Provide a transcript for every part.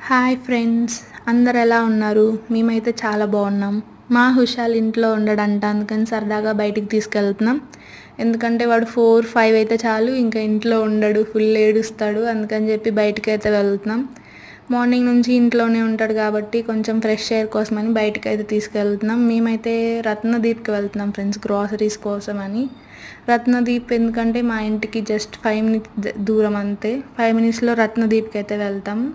Hi friends, అందరు ఎలా ఉన్నారు? మేమైతే చాలా బాగున్నాం. మా హుషాల్ ఇంట్లో ఉండడంట, అందుకని సరదాగా బయటికి తీసుకెళ్తున్నాం. ఎందుకంటే వాడు 4-5 అయితే చాలు, ఇంకా ఇంట్లో ఉండడు, ఫుల్ ఏడుస్తాడు. అందుకని చెప్పి బయటికి అయితే వెళ్తున్నాం. మార్నింగ్ నుంచి ఇంట్లోనే ఉంటాడు కాబట్టి కొంచెం ఫ్రెష్ ఎయిర్ కోసమని బయటికి అయితే తీసుకెళ్తున్నాం. మేమైతే రత్నదీప్కి వెళ్తున్నాం ఫ్రెండ్స్, గ్రాసరీస్ కోసమని. రత్నదీప్ ఎందుకంటే మా ఇంటికి జస్ట్ 5 మినిట్స్ దూరం అంతే. 5 మినిట్స్లో రత్నదీప్కి అయితే వెళ్తాము.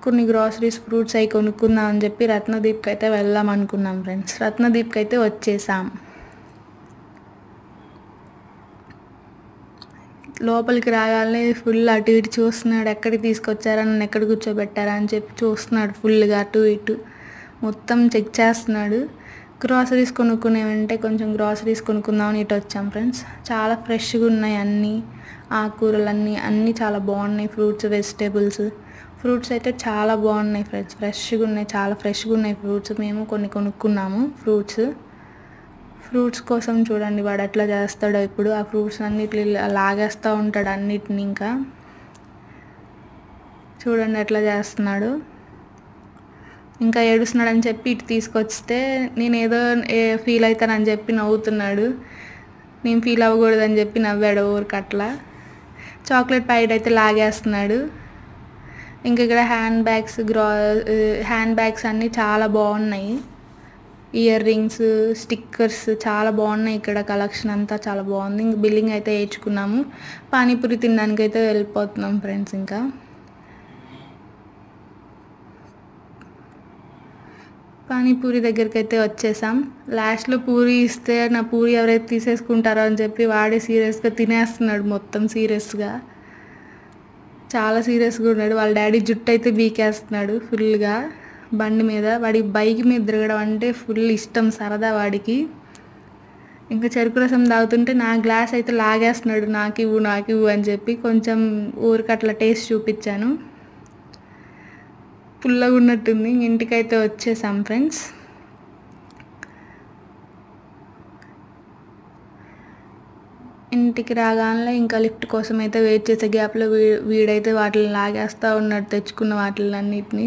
కొన్ని గ్రాసరీస్, ఫ్రూట్స్ అవి కొనుక్కుందాం అని చెప్పి రత్నదీప్కి అయితే వెళ్దాం అనుకున్నాం ఫ్రెండ్స్. రత్నదీప్కి అయితే వచ్చేసాం. లోపలికి రాగానే ఫుల్ అటు ఇటు చూస్తున్నాడు, ఎక్కడికి తీసుకొచ్చారా, నన్ను ఎక్కడ కూర్చోబెట్టారా అని చెప్పి చూస్తున్నాడు ఫుల్గా అటు ఇటు మొత్తం చెక్ చేస్తున్నాడు. గ్రాసరీస్ కొనుక్కునేవంటే కొంచెం గ్రాసరీస్ కొనుక్కుందామని ఇటు వచ్చాం ఫ్రెండ్స్. చాలా ఫ్రెష్గా ఉన్నాయి అన్నీ, ఆకుకూరలన్నీ అన్నీ చాలా బాగున్నాయి. ఫ్రూట్స్, వెజిటేబుల్స్, ఫ్రూట్స్ అయితే చాలా బాగున్నాయి ఫ్రెండ్స్, ఫ్రెష్గా ఉన్నాయి, చాలా ఫ్రెష్గా ఉన్నాయి ఫ్రూట్స్. మేము కొన్ని కొనుక్కున్నాము ఫ్రూట్స్ కోసం. చూడండి వాడు ఎట్లా చేస్తాడో ఇప్పుడు. ఆ ఫ్రూట్స్ అన్నిటి లాగేస్తూ ఉంటాడు అన్నిటిని. ఇంకా చూడండి ఎట్లా చేస్తున్నాడు. ఇంకా ఏడుస్తున్నాడని చెప్పి ఇటు తీసుకొస్తే నేను ఏదో ఫీల్ అవుతానని చెప్పి నవ్వుతున్నాడు. నేను ఫీల్ అవ్వకూడదని చెప్పి నవ్వాడు ఊరికి అట్లా. చాక్లెట్ ప్యాకెట్ అయితే లాగేస్తున్నాడు. ఇంకా ఇక్కడ హ్యాండ్ బ్యాగ్స్ అన్నీ చాలా బాగున్నాయి. ఇయర్ రింగ్స్, స్టిక్కర్స్ చాలా బాగున్నాయి. ఇక్కడ కలెక్షన్ అంతా చాలా బాగుంది. ఇంక బిల్లింగ్ అయితే వేయించుకున్నాము. పానీపూరి తినడానికి అయితే వెళ్ళిపోతున్నాం ఫ్రెండ్స్. ఇంకా పానీపూరి దగ్గరికి అయితే వచ్చేసాం. లాస్ట్లో పూరి ఇస్తే నా పూరి ఎవరైతే తీసేసుకుంటారో అని చెప్పి వాడే సీరియస్గా తినేస్తున్నాడు మొత్తం. చాలా సీరియస్గా ఉన్నాడు. వాళ్ళ డాడీ జుట్టు అయితే బీకేస్తున్నాడు ఫుల్గా బండి మీద. వాడికి బైక్ మీద తిరగడం అంటే ఫుల్ ఇష్టం, సరదా వాడికి. ఇంకా చెరుకు రసం తాగుతుంటే నా గ్లాస్ అయితే లాగేస్తున్నాడు, నాకు ఇవ్వు అని చెప్పి. కొంచెం ఊరికి అట్లా టేస్ట్ చూపించాను. పుల్లగా ఉన్నట్టుంది. ఇంటికైతే వచ్చేసాం ఫ్రెండ్స్. ఇంటికి రాగానే ఇంకా లిఫ్ట్ కోసం అయితే వెయిట్ చేసే గ్యాప్లో వీడైతే వాటిని లాగేస్తూ ఉన్నాడు, తెచ్చుకున్న వాటిలన్నిటిని.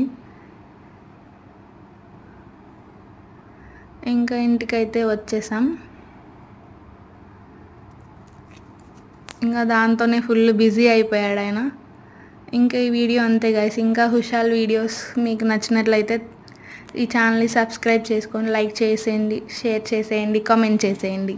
ఇంకా ఇంటికైతే వచ్చేసాం. ఇంకా దాంతోనే ఫుల్ బిజీ అయిపోయాడు ఆయన. ఇంకా ఈ వీడియో అంతే గైస్. ఇంకా హుషాల్ వీడియోస్ మీకు నచ్చినట్లయితే ఈ ఛానల్ని సబ్స్క్రైబ్ చేసుకొని లైక్ చేసేయండి, షేర్ చేసేయండి, కామెంట్ చేసేయండి.